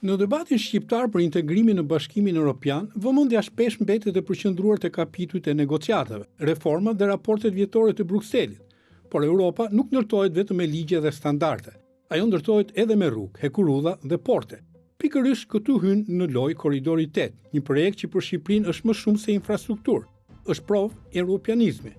Në debatin shqiptar për integrimin në Bashkimin Evropian, vëmendja shpesh mbetet e përqendruar te kapitujt e negociatave, reformat dhe raportet vjetore të Brukselit. Por Europa nuk ndërtohet vetëm me ligje dhe standarde. Ajo ndërtohet edhe me rrugë, hekurudha dhe porte. Pikërisht këtu hyn në lojë Korridori 8, një projekt që për Shqipërinë është më shumë se infrastrukturë, është provë europianizmi.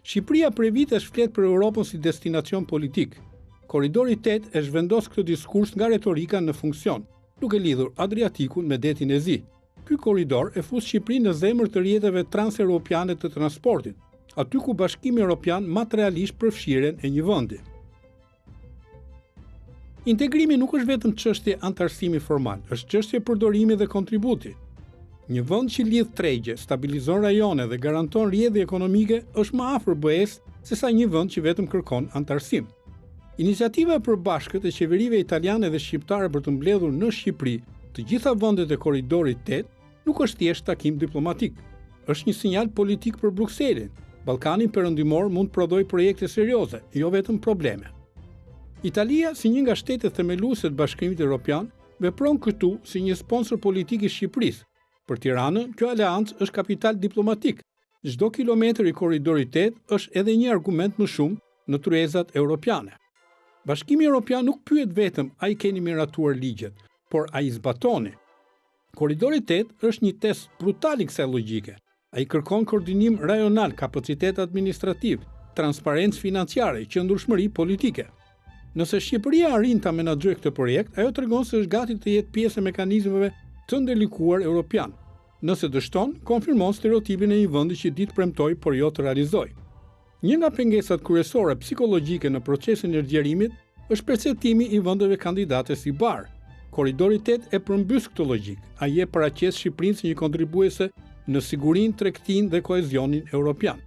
Shqipëria prej vitesh flet për Europën si destinacion politik. Korridori 8 e zhvendos këtë diskurs nga retorika në funksion, duke lidhur Adriatikun me detin e Zi. Ky korridor e fus Shqipërinë në zemër të rrjeteve transeuropiane të transportit, aty ku Bashkimi Evropian materialisht përfshiren e një vendi. Integrimi nuk është vetëm çështje antarësimi formal, është çështje përdorimi dhe kontributi. Një vend që lidh tregje, stabilizon rajone dhe garanton rrjedhje ekonomike është më afër BE-s se sa një vend që vetëm kërkon antarësim. Iniciativa e përbashkët e qeverive italiane dhe shqiptare për të mbledhur në Shqipëri të gjitha vendet e Korridorit 8 nuk është thjesht takim diplomatik. Është një sinjal politik për Brukselin. Ballkani perëndimor mund të prodhojë projekte serioze, jo vetëm probleme. Italia, si një nga shtetet themeluese të Bashkimit Evropian, vepron këtu si një sponsor politik i Shqipërisë. Për Tiranën, kjo aleancë është kapital diplomatik. Çdo kilometër i Korridorit 8 është edhe një argument më shumë në tryezat europiane. Bashkimi Evropian nuk pyet vetëm a i keni miratuar ligjet, por a i zbatoni. Korridori 8 është një test brutal i kësaj logjike. A i kërkon koordinim rajonal, kapacitet administrativ, transparencë financiare, qëndrueshmëri politike. Nëse Shqipëria arrin ta menaxhojë këtë projekt, ajo tregon se është gati të jetë pjesë e mekanizmeve të ndërlikuar europian. Nëse dështon, konfirmon stereotipin e një vendi që ditë premtoi por jo të realizojë. Një nga pengesat kryesore psikologjike në procesin e zgjerimit është perceptimi i vendeve kandidate si barë. Korridori 8 e përmbys këtë logjik. Ai e paraqes Shqipërinë si një kontribuese në sigurinë, tregtinë dhe kohezionin europian.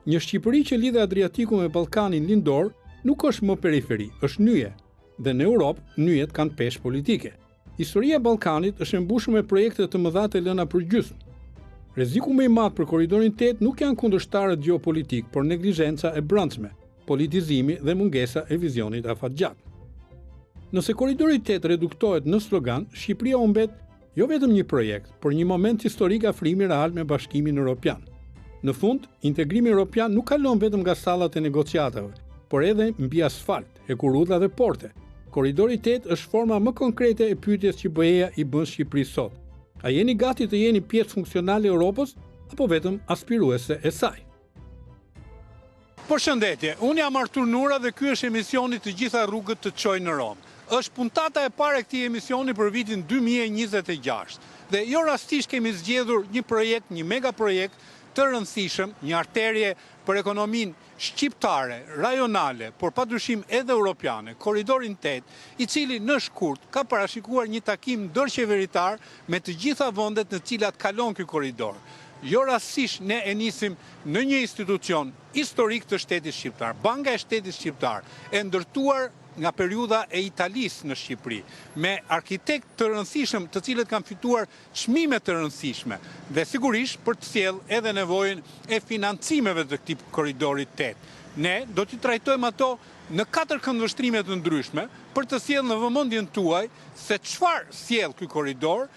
Një Shqipëri që lidhe Adriatikun me Ballkanin lindor nuk është më periferi, është nyje. Dhe në Europë, nyjet kanë peshë politike. Historia e Ballkanit është e mbushur me projekte të mëdha të lëna për gjysmë. Rreziku më i madh për Korridorin 8 nuk janë kundërshtarët gjeopolitik, por neglizhenca e brendshme, politizimi dhe mungesa e vizionit afatgjat. Nëse Korridori 8 reduktohet në slogan, Shqipëria u mbet jo vetëm një projekt, por një moment historik afrimi real me Bashkimin Evropian. Në fund, integrimi evropian nuk kalon vetëm nga sallat e negociatave, por edhe mbi asfalt, hekurudha dhe porte. Korridori 8 është forma më konkrete e pyetjes që BE-ja i bën Shqipërisë sot. A jeni gati të jeni pjesë funksionale e Europës, apo vetëm aspiruese e saj? Përshëndetje, unë jam Artur Nura dhe ky është emisioni Të gjitha rrugët të çojnë në Rom. Është puntata e parë e këtij emisioni për vitin 2026. Dhe jo rastisht kemi zgjedhur një projekt, një megaprojekt të rëndësishëm, një arterie për ekonominë shqiptare, rajonale, por padyshim edhe europiane, Korridorin 8, i cili në shkurt ka parashikuar një takim ndërqeveritar me të gjitha vendet në të cilat kalon ky korridor. Jo rastësisht ne e nisim në një institucion historik të shtetit shqiptar, Banka e Shtetit Shqiptar, e ndërtuar nga periudha e Italisë në Shqipëri, me arkitekt të rëndësishëm të cilët kanë fituar çmime të rëndësishme dhe sigurisht për të sjellë edhe nevojën e financimeve të këtij korridori 8. Ne do t'i trajtojmë ato në 4 këndvështrime të ndryshme për të sjellë në vëmendjen tuaj se çfarë sjell ky korridor,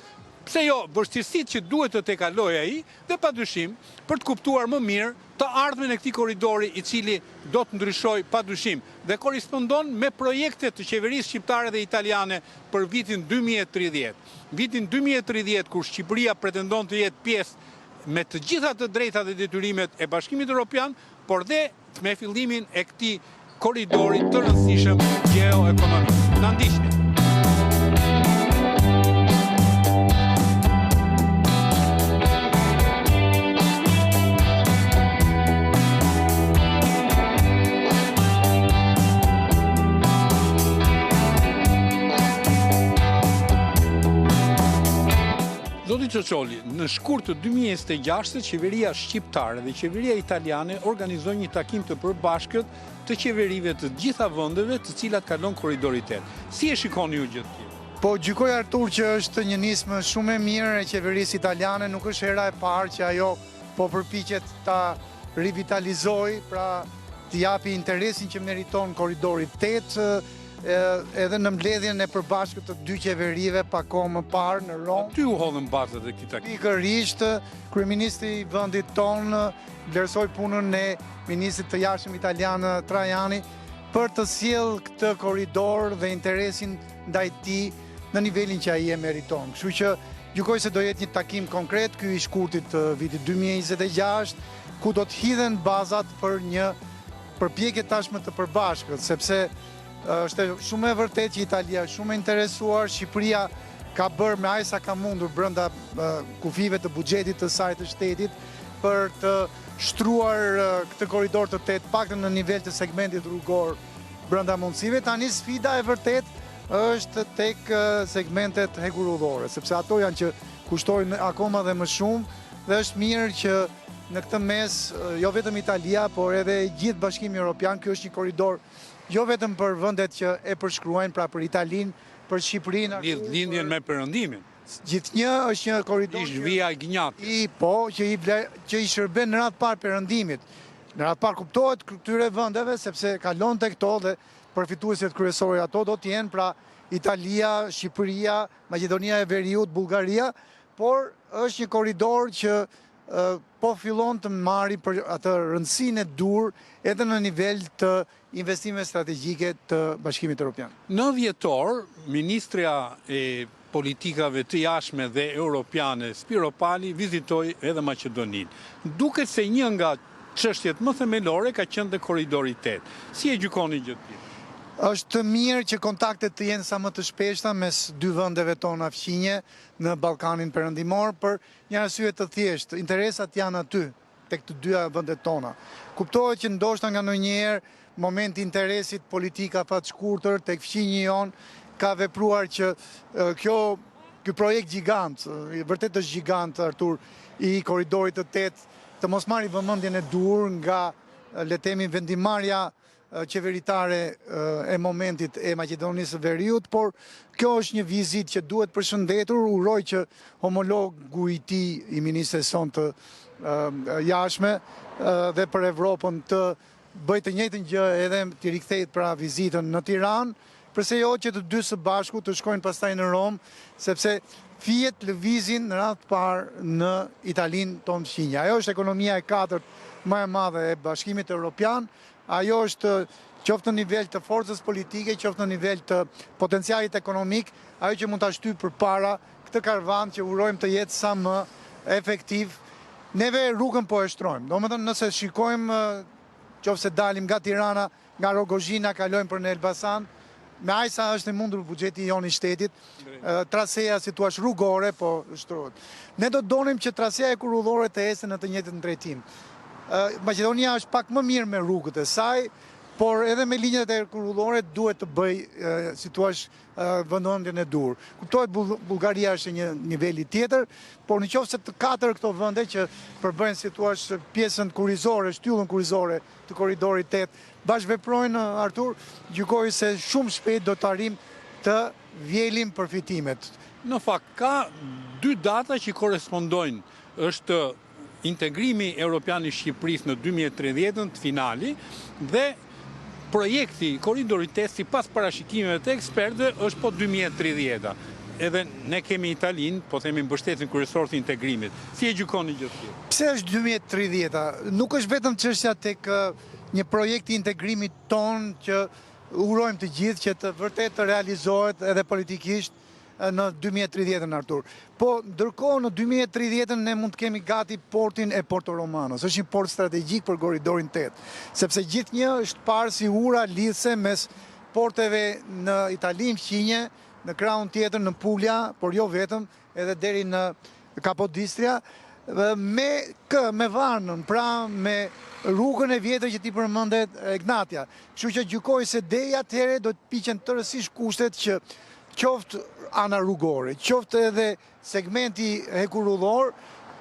pse jo vështirësitë që duhet të tekalojë ai dhe padyshim për të kuptuar më mirë të ardhmen e këtij korridori i cili do të ndryshojë padyshim dhe korrespondon me projektet të qeverisë shqiptare dhe italiane për vitin 2030. Vitin 2030 kur Shqipëria pretendon të jetë pjesë me të gjitha të drejtat dhe detyrimet e Bashkimit Evropian, por dhe me fillimin e këtij korridori të rëndësishëm gjeoekonomik. Na ndiqni. Zoti Çoçoli, në shkurt të 2026 qeveria shqiptare dhe qeveria italiane organizojnë një takim të përbashkët të qeverive të gjitha vendeve të cilat kalon korridori 8. Si e shikoni ju gjë të tillë? Po gjykoj Artur që është një nismë shumë e mirë e qeverisë italiane, nuk është hera e parë që ajo po përpiqet ta rivitalizojë, pra të japi interesin që meriton korridori 8. edhe në mbledhjen e përbashkët të dy qeverive pa kohë më parë në Rom. Ty u hodhën bazat e këtij takimi. Pikërisht, kryeministri i vendit tonë vlerësoi punën e ministrit të jashtëm italian Trajani për të sjellë këtë korridor dhe interesin ndaj tij në nivelin që ai e meriton. Kështu që gjykoj se do jetë një takim konkret ky i shkurtit të vitit 2026, ku do të hidhen bazat për një përpjekje tashmë të përbashkët, sepse është shumë e vërtet që Italia është shumë e interesuar, Shqipëria ka bërë me aq sa ka mundur brenda kufive të buxhetit të saj të shtetit për të shtruar këtë korridor të tet paktën në nivel të segmentit rrugor brenda mundësive. Tani sfida e vërtet është tek segmentet hekurullore, sepse ato janë që kushtojnë akoma dhe më shumë dhe është mirë që në këtë mes jo vetëm Italia, por edhe gjithë Bashkimi Evropian, ky është një korridor jo vetëm për vendet që e përshkruajnë, pra për Italinë, për Shqipërinë, lidhjen me perëndimin. Gjithnjë është një korridor Ish via e Gnjati. që i shërben në radhë parë perëndimit. Në radhë parë kuptohet këtyre vendeve sepse kalon tek këto dhe përfituesit kryesorë ato do të jenë pra Italia, Shqipëria, Maqedonia e Veriut, Bullgaria, por është një korridor që po fillon të marrë për atë rëndësinë e dur edhe në nivel të investimeve strategjike të Bashkimit Evropian. Në dhjetor, Ministrja e Politikave të Jashtme dhe Europiane Spiro Pali vizitoi edhe Maqedoninë. Duket se një nga çështjet më themelore ka qenë te korridori 8. Si e gjykoni gjë të tillë? Është mirë që kontaktet të jenë sa më të shpeshta mes dy vendeve tona fqinje në Ballkanin Perëndimor për një arsye të thjeshtë. Interesat janë aty, tek të dyja vendet tona. Kuptohet që ndoshta nga ndonjëherë momenti interesit politik afat shkurtër tek fqinji jon ka vepruar që ky projekt gjigant, vërtet është gjigant Artur, i korridorit të 8 të mos marrë vëmendjen e dur nga le të themi vendimarrja qeveritare e momentit e Maqedonisë së Veriut, por kjo është një vizitë që duhet përshëndetur, uroj që homologu i tij, i ministres son të jashtme dhe për Evropën të bëjë të njëjtën gjë edhe të rikthehet pra vizitën në Tiranë, përse jo që të dy së bashku të shkojnë pastaj në Rom, sepse fiet lëvizin në radhë parë në Italinë tonë fqinje. Ajo është ekonomia e katërt më e madhe e Bashkimit Evropian. Ajo është qoftë në nivel të forcës politike, qoftë në nivel të potencialit ekonomik, ajo që mund ta shtyjë përpara këtë karvan që urojmë të jetë sa më efektiv. Neve rrugën po e shtrojmë. Domethënë nëse shikojmë qoftë dalim nga Tirana, nga Rogozhina, kalojmë për në Elbasan, me aq sa është e mundur buxheti jon i shtetit, traseja si thua rrugore po shtrohet. Ne do donim që traseja e kurrëllore të ecë në të njëjtën drejtim. Maqedonia është pak më mirë me rrugët e saj, por edhe me linjat e kurrëllore duhet të bëj, si thua, vendosjen e dur. Kuptohet Bullgaria është një niveli tjetër, por në qoftë se të katër këto vende që përbëjnë, si thua, pjesën kurrizore, shtyllën kurrizore të korridorit 8, bashkëveprojnë, Artur, gjykoj se shumë shpejt do të arrijmë të vjelim përfitimet. Në fakt, ka dy data që korespondojnë. Është integrimi Europian i Shqipërisë në 2030 të finali dhe projekti korridorit 8 sipas parashikimeve të ekspertëve është po 2030. Edhe ne kemi Italinë, po themi mbështetjen kryesore të integrimit. Si e gjykoni gjë të tillë? Pse është 2030? Nuk është vetëm çështja tek një projekt i integrimit ton që urojmë të gjithë që të vërtet të realizohet edhe politikisht në 2030, Artur. Po, ndërkohë në 2030 ne mund të kemi gati portin e Porto Romanos. Është një port strategjik për korridorin 8, sepse gjithnjë është parë si ura lidhse mes porteve në Italinë fqinje, në krahun tjetër në Puglia, por jo vetëm, edhe deri në Kapodistria, me Varnën, pra me rrugën e vjetër që ti përmendet Egnatia. Kështu që gjykoj se deri atëherë do të piqen tërësisht kushtet që qoftë ana rrugore, qoftë edhe segmenti hekurrullor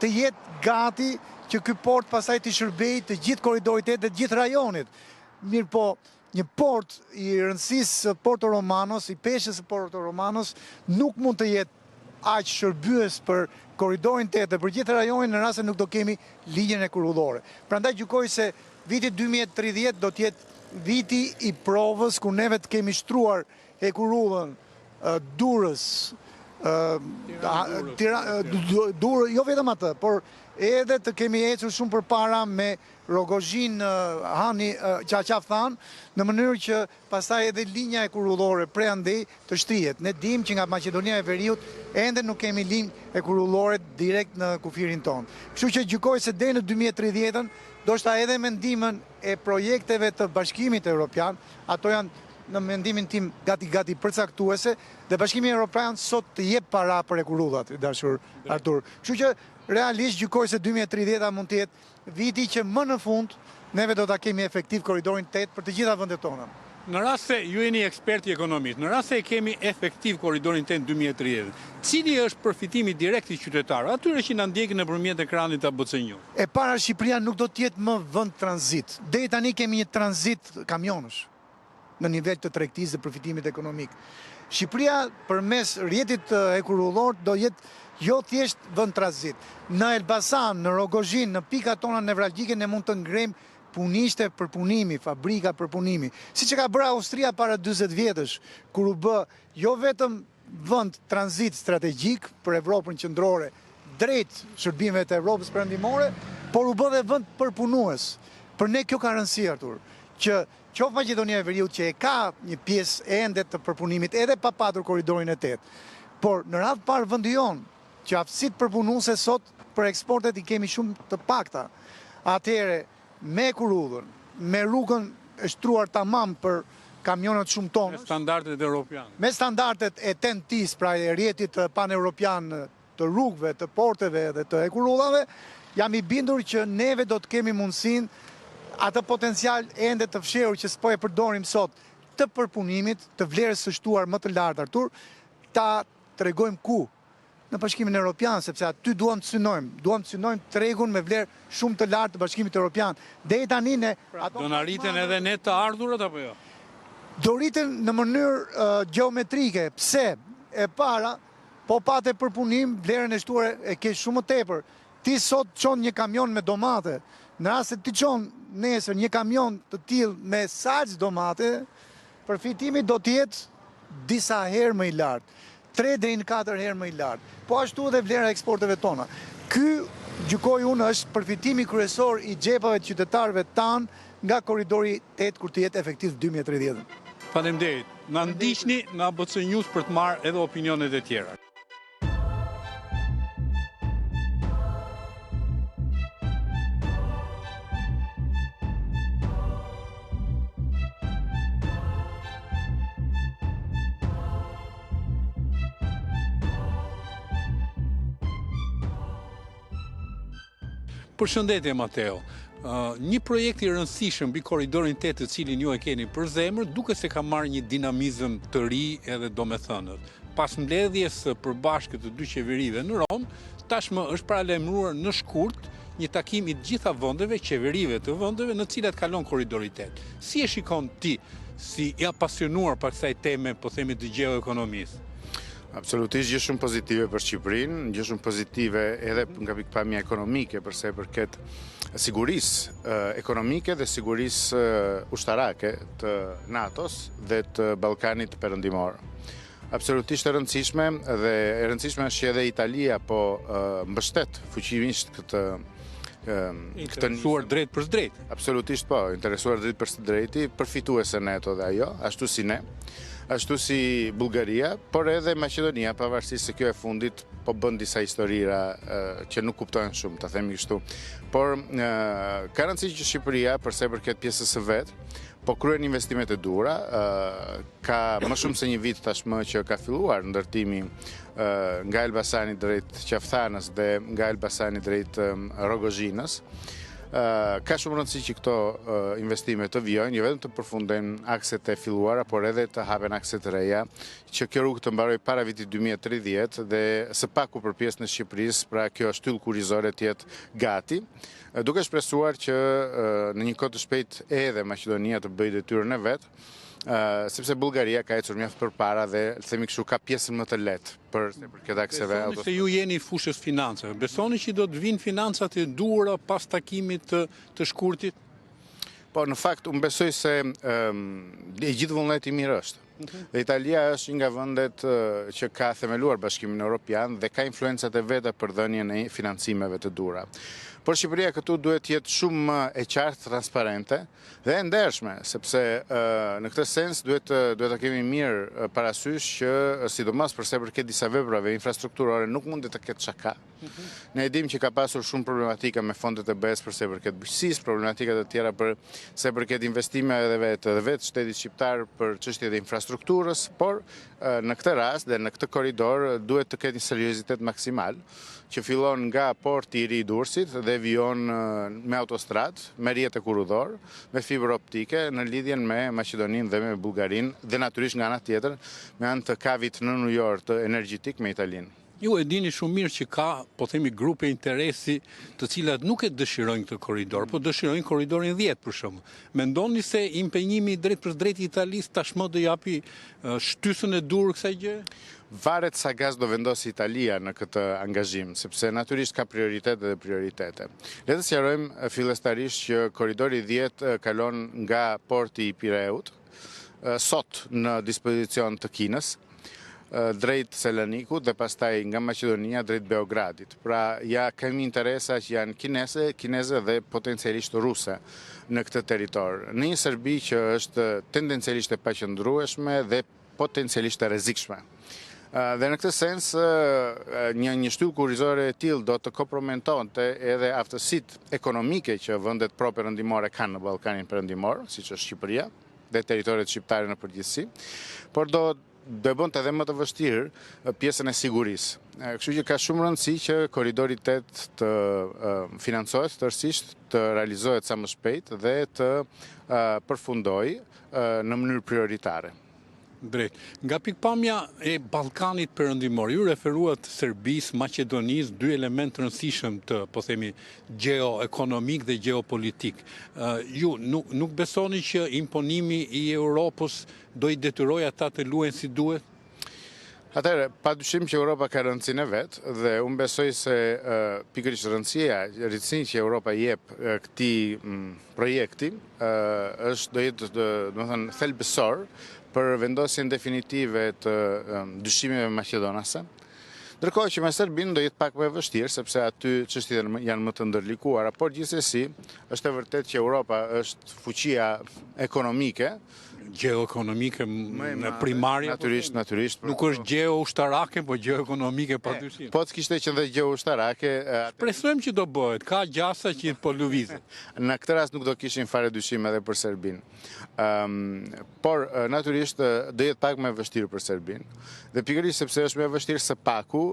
të jetë gati që ky port pastaj të shërbejë të gjithë korridorit dhe të gjithë rajonit. Mirë po, një port i rëndësisë Porto Romanos, i peshës së Porto Romanos, nuk mund të jetë aq shërbyes për korridorin 8 dhe për gjithë rajonin në rast se nuk do kemi linjën e kurrëllore. Prandaj gjykoj se viti 2030 do të jetë viti i provës ku neve të kemi shtruar Ekurullën, Durrës, Durrë, jo vetëm atë, por edhe të kemi ecur shumë përpara me Rogozhin, Hani, Qaqaftan, në mënyrë që pastaj edhe linja ekurullore prej andej të shtrihet. Ne dim që nga Maqedonia e Veriut ende nuk kemi linjë ekurullore direkt në kufirin tonë. Kështu që gjykoj se deri në 2030-ën, do shta edhe mendimin e projekteve të Bashkimit Evropian, ato janë në mendimin tim gati përcaktuese, dhe Bashkimi Evropian sot të jep para për ekurullat, dashur Artur. Kështu që realisht gjykoj se 2030 mund të jetë viti që më në fund neve do ta kemi efektiv korridorin 8 për të gjitha vendet tona. Në rast se ju jeni eksperti ekonomist, në rast se e kemi efektiv korridorin 8 2030, cili është përfitimi direkt i qytetarëve, atyre që na ndjekin nëpërmjet ekranit ABC News? E para, Shqipëria nuk do të jetë më vend tranzit. Deri tani kemi një tranzit kamionësh në nivel të tregtisë dhe përfitimit ekonomik. Shqipëria përmes rrjetit ekurullor do jetë jo thjesht vend tranzit. Në Elbasan, në Rogozhin, në pikat tona nevralgjike ne mund të ngrejmë punishte për punimi, fabrika për punimi. Si që ka bërë Austria para 20 vjetësh, kur u bë jo vetëm vend tranzit strategjik për Evropën qendrore, drejt shërbimeve të Evropës perëndimore, por u bë dhe vend për punues. Për ne kjo ka rëndësi, Artur, që qoftë Maqedonia e Veriut që e ka një pjesë ende të përpunimit edhe pa patur korridorin e 8. Por në radhë parë vendi jon që aftësitë përpunuese sot për eksportet i kemi shumë të pakta. Atëherë me Ekurullën, me rrugën e shtruar tamam për kamionët shumë tonë, me standardet europiane. Me standardet e TEN-T-s, pra e rrjetit pan-europian të rrugëve, të porteve dhe të ekurullave, jam i bindur që neve do të kemi mundësinë atë potencial ende të fshehur që s'po e përdorim sot të përpunimit, të vlerës së shtuar më të lartë, Artur, ta tregojmë ku? Në Bashkimin Evropian, sepse aty duam të synojmë tregun me vlerë shumë të lartë të Bashkimit Evropian. Deri tani ne do na rriten edhe ne të ardhurat apo jo? Do rriten në mënyrë gjeometrike. Pse? E para, po patë përpunim, vlerën e shtuar e ke shumë më tepër. Ti sot çon një kamion me domate. Në rast se ti çon nesër një kamion të tillë me salcë domate, përfitimi do të jetë disa herë më i lartë. 3 deri në 4 herë më i lartë. Po ashtu edhe vlera e eksporteve tona. Ky, gjykoj unë, është përfitimi kryesor i xhepave të qytetarëve tanë nga korridori 8 kur të jetë efektiv 2030. Faleminderit. Na ndiqni në ABC News për të marrë edhe opinionet e tjera. Përshëndetje, Mateo. Një projekt i rëndësishëm mbi korridorin 8 të cilin ju e keni për zemër, duke se ka marrë një dinamizëm të ri edhe domethënët. Pas mbledhjes së përbashkët të dy qeverive në Rom, tashmë është paralajmëruar në shkurt një takim i të gjitha vendeve, qeverive të vendeve në cilat kalon korridori 8. Si e shikon ti, si i apasionuar për kësaj teme, po themi të gjeoekonomisë? Absolutisht gjë shumë pozitive për Shqipërinë, gjë shumë pozitive edhe nga pikpamja ekonomike, përse përket sigurisë ekonomike dhe sigurisë ushtarake të NATO-s dhe të Ballkanit Perëndimor. Absolutisht e rëndësishme, dhe e rëndësishme është që edhe Italia po mbështet fuqimisht këtë interesuar drejt për drejt. Absolutisht po, interesuar drejt për drejti, përfituese NATO dhe ajo, ashtu si ne. Ashtu si Bullgaria, por edhe Maqedonia, pavarësisht se kjo e fundit po bën disa historira që nuk kuptohen shumë, ta themi kështu. Por ka rëndësi që Shqipëria, përse përket pjesës së vet, po kryen investimet e duhura, ka më shumë se një vit tashmë që ka filluar ndërtimi nga Elbasani drejt Qafthanës dhe nga Elbasani drejt Rogozhinës. Ka shumë rëndësi që këto investime të vijojnë, jo vetëm të përfundojnë akset e filluara, por edhe të hapen akset të reja, që kjo rrugë të mbaroj para vitit 2030 dhe së paku për pjesën e Shqipërisë, pra kjo shtyllë kurrizore të jetë gati, duke shpresuar që në një kohë të shpejtë edhe Maqedonia të bëjë detyrën e vet, sepse Bullgaria ka ecur mjaft përpara dhe themi kështu ka pjesën më të lehtë për këtë akseve. Besoni se ju jeni fushës financave. Besoni që do të vinë financat e duhura pas takimit të shkurtit? Po, në fakt, unë besoj se i gjithë vullneti i mirë është. Dhe Italia është një nga vendet që ka themeluar Bashkimin Evropian dhe ka influencat e veta për dhënien e financimeve të dhura. Por Shqipëria këtu duhet jetë shumë më e qartë, transparente dhe e ndershme, sepse në këtë sens duhet ta kemi mirë parasysh që sidomos për sa i përket disa veprave infrastrukturore nuk mund të ketë çaka. Ne e dimë që ka pasur shumë problematika me fondet e BE-s për sa i përket bujqësisë, problematika të tjera për sa i përket investimeve dhe vetë shtetit shqiptar për çështjet e infrastrukturës, por në këtë rast dhe në këtë korridor duhet të ketë një seriozitet maksimal që fillon nga porti i ri i Durrësit dhe vijon me autostradë, me rrjetë kurudhor, me fibër optike në lidhjen me Maqedoninë dhe me Bullgarinë dhe natyrisht nga ana tjetër me anë të kavit në New York të energjetik me Italinë. Ju e dini shumë mirë që ka, po themi, grupe interesi të cilat nuk e dëshirojnë këtë korridor, po dëshirojnë korridorin 10 për shembull. Mendoni se impenjimi drejt për drejt i Italisë tashmë do japi shtysën e dur kësaj gjë? Varet sa gaz do vendosi Italia në këtë angazhim, sepse natyrisht ka prioritete dhe prioritete. Le të sqarojmë fillestarisht që korridori 10 kalon nga porti i Pireut, sot në dispozicion të Kinës, drejt Selanikut dhe pastaj nga Maqedonia drejt Beogradit. Pra ja kemi interesa që janë kineze dhe potencialisht ruse në këtë territor. Në një Serbi që është tendencialisht e paqëndrueshme dhe potencialisht e rrezikshme. Dhe në këtë sens, një shtyllë kurrizore e tillë do të kompromentonte edhe aftësitë ekonomike që vendet perëndimore kanë në Ballkanin perëndimor, siç është Shqipëria dhe territoret shqiptare në përgjithësi, por do e bënte edhe më të vështirë pjesën e sigurisë. Kështu që ka shumë rëndësi që korridori 8 të financohet tërësisht, të realizohet sa më shpejt dhe të përfundojë në mënyrë prioritare. Drejt. Nga pikpamja e Ballkanit perëndimor, ju referuat Serbisë, Maqedonisë, dy elementë të rëndësishëm të, po themi, gjeoekonomik dhe gjeopolitik. Ju nuk besoni që imponimi i Europës do i detyrojë ata të luajnë si duhet? Atëherë, padyshim që Europa ka rëndësinë e vet dhe unë besoj se pikërisht rëndësia që Europa jep këtij projekti do jetë, domethënë, thelbësor për vendosjen definitive të dyshimeve maqedonase. Ndërkohë që me Serbinë do jetë pak më e vështirë, sepse aty çështjet janë më të ndërlikuara, por gjithsesi është e vërtetë që Europa është fuqia ekonomike, gjeoekonomike në primarje. Natyrisht. Nuk është gjeo-ushtarake, po gjeoekonomike padyshim. Po të kishte qenë dhe gjeo-ushtarake. Shpresojmë që do bëhet, ka gjasa që po lëvizin. Në këtë rast nuk do kishin fare dyshim edhe për Serbinë. Por natyrisht do jetë pak më e vështirë për Serbinë. Dhe pikërisht sepse është më e vështirë së paku,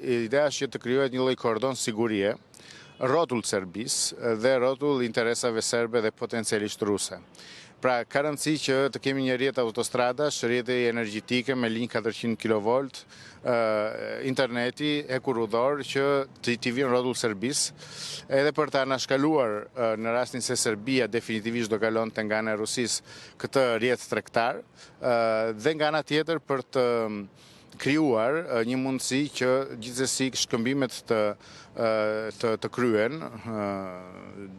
ideja është që të krijohet një lloj kordon sigurie, rrotull Serbisë dhe rrotull interesave serbe dhe potencialisht ruse. Pra, ka rëndësi që të kemi një rrjet autostradash, rrjete energjetike me linjë 400 kV, interneti e kurudhor që t'i vjen rrotull Serbisë, edhe për ta anashkaluar në rastin se Serbia definitivisht do kalonte nga ana e Rusisë këtë rrjet tregtar, dhe nga ana tjetër për të krijuar një mundësi që gjithsesi shkëmbimet të kryen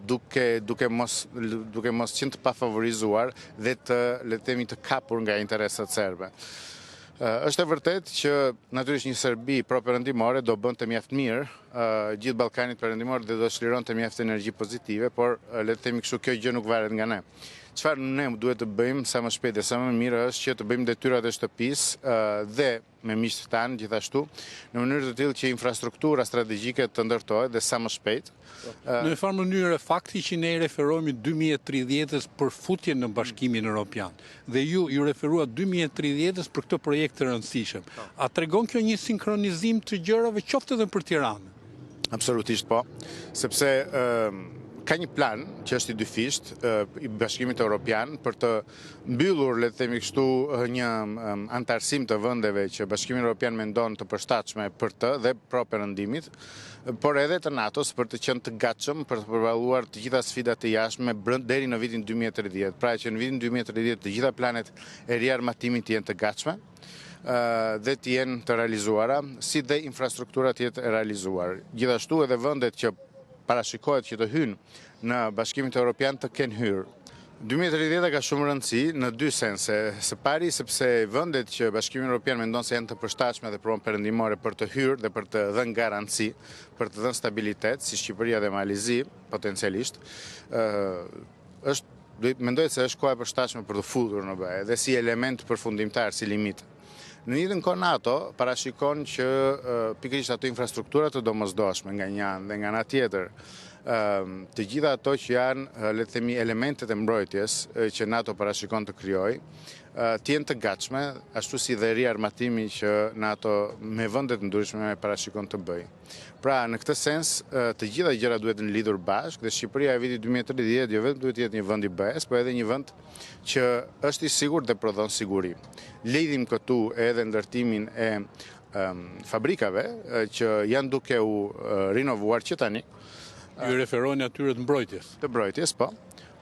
duke mos qenë të pafavorizuar dhe le të themi të kapur nga interesat serbe. Është e vërtetë që natyrisht një Serbi pro-perëndimore do bënte mjaft mirë gjithë Ballkanit perëndimor dhe do shlironte mjaft energji pozitive, por le të themi kështu, kjo gjë nuk varet nga ne. Çfarë ne duhet të bëjmë sa më shpejt dhe sa më mirë është që të bëjmë detyrat e shtëpisë dhe me miqtë tanë gjithashtu, në mënyrë të tillë që infrastruktura strategjike të ndërtohet dhe sa më shpejt. Në një farë mënyrë fakti që ne referohemi 2030-s për futjen në Bashkimin Evropian dhe ju referuat 2030-s për këtë projekt të rëndësishëm. A tregon kjo një sinkronizim të gjërave qoftë edhe për Tiranë? Absolutisht po, sepse ka një plan që është i dyfisht i Bashkimit Evropian për të mbyllur, le të themi kështu, një antarësim të vendeve që Bashkimi Evropian mendon të përshtatshme për të dhe pro-perëndimit, por edhe të NATO-s për të qenë të gatshëm për të përballuar të gjitha sfidat e jashtme deri në vitin 2030. Pra që në vitin 2030 të gjitha planet e riarmatimit të jenë të gatshme dhe të jenë të realizuara, si dhe infrastruktura të jetë e realizuar. Gjithashtu edhe vendet që parashikohet që të hynë në Bashkimin Evropian të kenë hyrë. 2030 ka shumë rëndësi në dy sense. Së pari sepse vendet që Bashkimi Evropian mendon se janë të përshtatshme dhe provën perëndimore për të hyrë dhe për të dhënë garanci, për të dhënë stabilitet, si Shqipëria dhe Malizi potencialisht, mendoj se është koha e përshtatshme për të futur në BE dhe si element përfundimtar, si limit. Në njëjtën kohë NATO parashikon që pikërisht ato infrastruktura të domosdoshme nga një anë dhe nga ana tjetër, të gjitha ato që janë, le të themi, elementet e mbrojtjes që NATO parashikon të krijojë, të jenë të gatshme, ashtu si dhe riarmatimi që NATO me vendet ndryshme parashikon të bëjë. Pra, në këtë sens, të gjitha gjërat duhet të lidhur bashkë dhe Shqipëria e vitit 2030 jo vetëm duhet të jetë një vend i BE-s, por edhe një vend që është i sigurt dhe prodhon siguri. Lidhim këtu edhe ndërtimin e fabrikave që janë duke u rinovuar që tani. Ju referojnë atyre të mbrojtjes. Të mbrojtjes, po.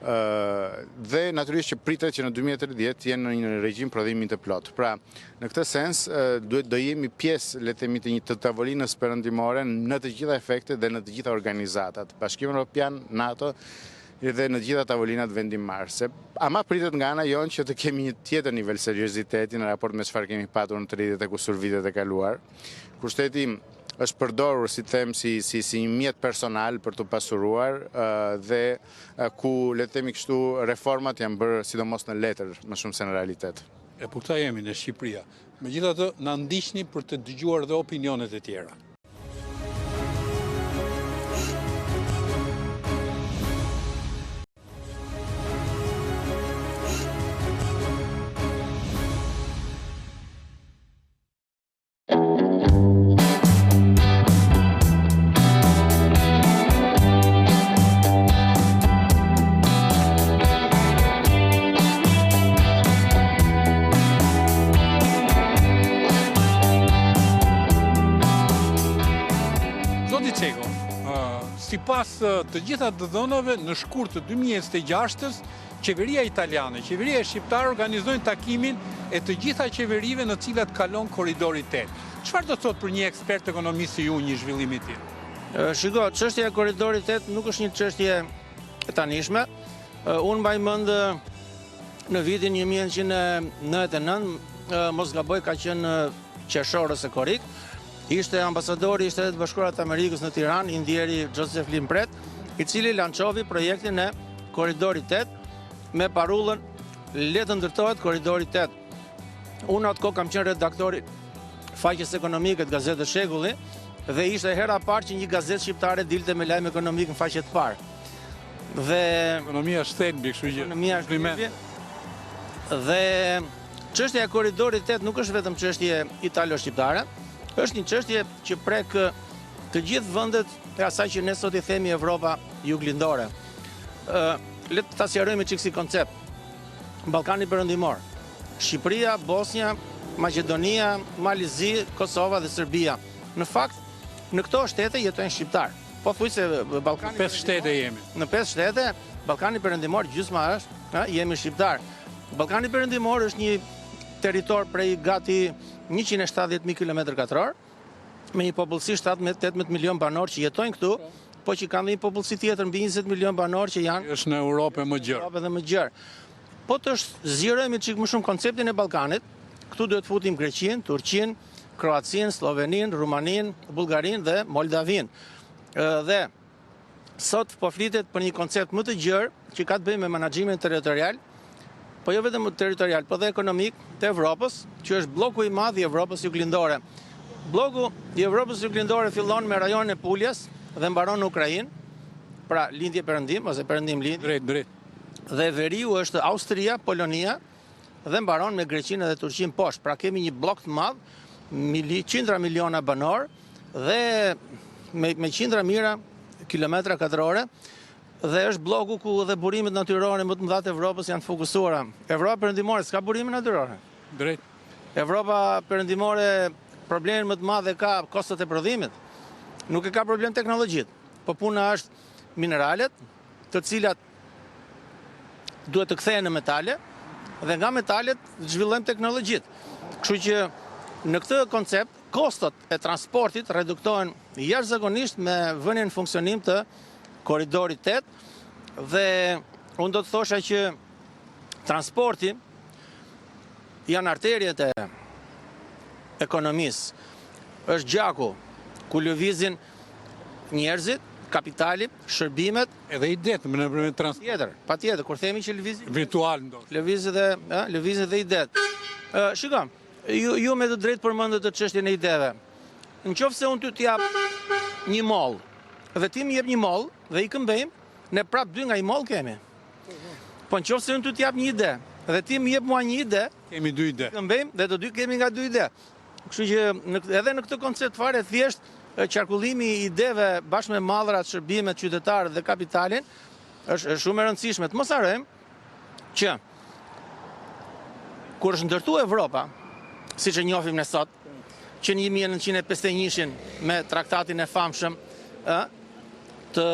Dhe natyrisht që pritet që në 2030 jenë në një regjim prodhimi të plot. Pra, në këtë sens, do jemi pjesë, le të themi, të një të tavolinës perëndimore në të gjitha efektet dhe në të gjitha organizatat. Bashkimi Evropian, NATO dhe në të gjitha tavolinat vendimmarrëse. Ama pritet nga ana jonë që të kemi një tjetër nivel serioziteti në raport me çfarë kemi patur në 30 e kusur vitet e kaluar. Kushteti është përdorur, si them, si një mjet personal për të pasuruar dhe ku, le të themi kështu, reformat janë bërë sidomos në letër më shumë se në realitet. Po këta jemi në Shqipëria. Megjithatë, na ndiqni për të dëgjuar dhe opinionet e tjera. Sipas të gjitha të dhënave, në shkurt të 2026-ës, qeveria italiane, qeveria shqiptare organizojnë takimin e të gjitha qeverive në cilat kalon korridori 8. Çfarë do thot për një ekspert ekonomist si ju një zhvillimi i tillë? Shiko, çështja e korridorit 8 nuk është një çështje e tanishme. Unë mbaj mend në vitin 1999, mos gaboj, ka qenë qershor ose korrik. Ishte ambasadori i Shtetit Bashkuar të Amerikës në Tiranë, indjeri Joseph Limpret, i cili lançovi projektin e korridorit 8 me parullën le të ndërtohet korridori 8. Unë atë kohë kam qenë redaktori faqes ekonomike të gazetës Shekulli dhe ishte hera parë që një gazetë shqiptare dilte me lajm ekonomik në faqe të parë. Dhe ekonomia shthelbi, kështu që ekonomia shthelbi. Dhe çështja e korridorit 8 nuk është vetëm çështje italo-shqiptare. Është një çështje që prek të gjithë vendet e asaj që ne sot i themi Evropa juglindore. Le të ta sqarojmë çik si koncept. Ballkani Perëndimor, Shqipëria, Bosnia, Maqedonia, Malizi, Kosova dhe Serbia. Në fakt, në këto shtete jetojnë shqiptar. Pothuajse Ballkani 5 shtete jemi. Në 5 shtete, Ballkani Perëndimor gjysma është, jemi shqiptar. Ballkani Perëndimor është një territor prej gati 170.000 km2, me një popullsi 17-18 milion banor që jetojnë këtu, po që kanë dhe një popullsi tjetër mbi 20 milion banor që janë është në Europë më gjerë. Europë dhe më gjerë. Po të zgjerojmë çik më shumë konceptin e Ballkanit, këtu duhet futim Greqinë, Turqinë, Kroacinë, Sloveninë, Rumaninë, Bullgarinë dhe Moldavinë. Dhe sot po flitet për një koncept më të gjerë që ka të bëjë me menaxhimin territorial, po jo vetëm territorial, po dhe ekonomik të Evropës, që është bloku i madh i Evropës juglindore. Bloku i Evropës juglindore fillon me rajonin e Puljas dhe mbaron në Ukrainë, pra lindje perëndim ose perëndim lindje. Drejt. Dhe veriu është Austria, Polonia dhe mbaron me Greqinë dhe Turqinë poshtë. Pra kemi një blok të madh, qindra miliona banor dhe me qindra mijëra kilometra katrore. Dhe është bloku ku dhe burimet natyrore më të mëdha të Evropës janë fokusuara. Evropa Perëndimore s'ka burime natyrore. Drejt. Evropa Perëndimore problemin më të madh e ka kostot e prodhimit. Nuk e ka problem teknologjitë, po puna është mineralet, të cilat duhet të kthehen në metale dhe nga metalet zhvillojmë teknologjitë. Kështu që në këtë koncept kostot e transportit reduktohen jashtëzakonisht me vënien në funksionim të korridorit 8 Dhe unë do të thosha që transporti janë arterjet e ekonomisë. Është gjaku ku lëvizin njerëzit, kapitali, shërbimet, Edhe i det në transport. Patjetër, kur themi që lëvizin Virtual ndoshta. lëvizin dhe i det. Shikoj, ju me të drejtë përmendët të çështjen e ideve. Në qoftë se unë ty t'jap një moll, dhe ti më jep një moll dhe i këmbejmë, ne prap dy nga i moll kemi. Po në qoftë se unë ty t'jap një ide, dhe ti më jep mua një ide, Kemi dy ide. këmbejmë dhe të dy kemi nga dy ide. Kështu që edhe në këtë koncept fare thjesht qarkullimi i ideve bashkë me mallrat, shërbimet, qytetarët dhe kapitalin është shumë e rëndësishme. Të mos harrojmë që kur është ndërtuar Evropa, siç e njohim ne sot, që në 1951 me traktatin e famshëm të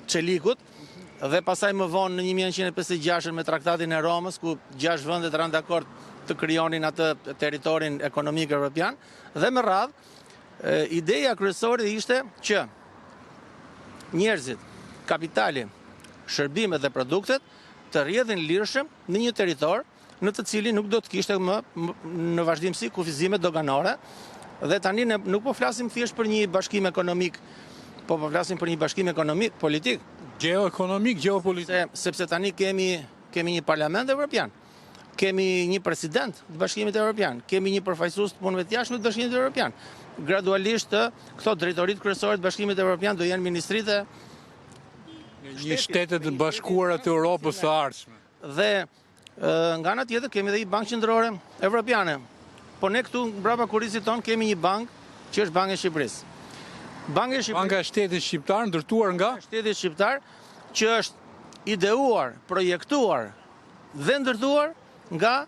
Çelikut dhe pasaj më vonë në 1956 me traktatin e Romës, ku 6 vendet ranë dakord të krijonin atë territorin ekonomik evropian, dhe me radhë, ideja kryesore ishte që njerëzit, kapitali, shërbimet dhe produktet të rrjedhin lirshëm në një territor në të cilin nuk do të kishte më në vazhdimsi kufizime doganore, dhe tani ne nuk po flasim thjesht për një bashkim ekonomik, po flasim për një bashkim ekonomik, politik. Geoekonomik, geopolitik. Sepse tani kemi një parlament evropian, kemi një president të Bashkimit Evropian, kemi një përfaqësues të punëve të jashtme të Bashkimit Evropian. Gradualisht këto drejtoritë kryesore të Bashkimit Evropian do jenë ministritë një shtetet të bashkuara të Europës së ardhshme. Dhe nga ana tjetër kemi edhe një bankë qendrore evropiane. Po ne këtu mbrapa kurrizit ton kemi një bankë që është Banka e Shqipërisë. Banka e Shtetit Shqiptar ndërtuar nga Shteti Shqiptar, që është ideuar, projektuar dhe ndërtuar nga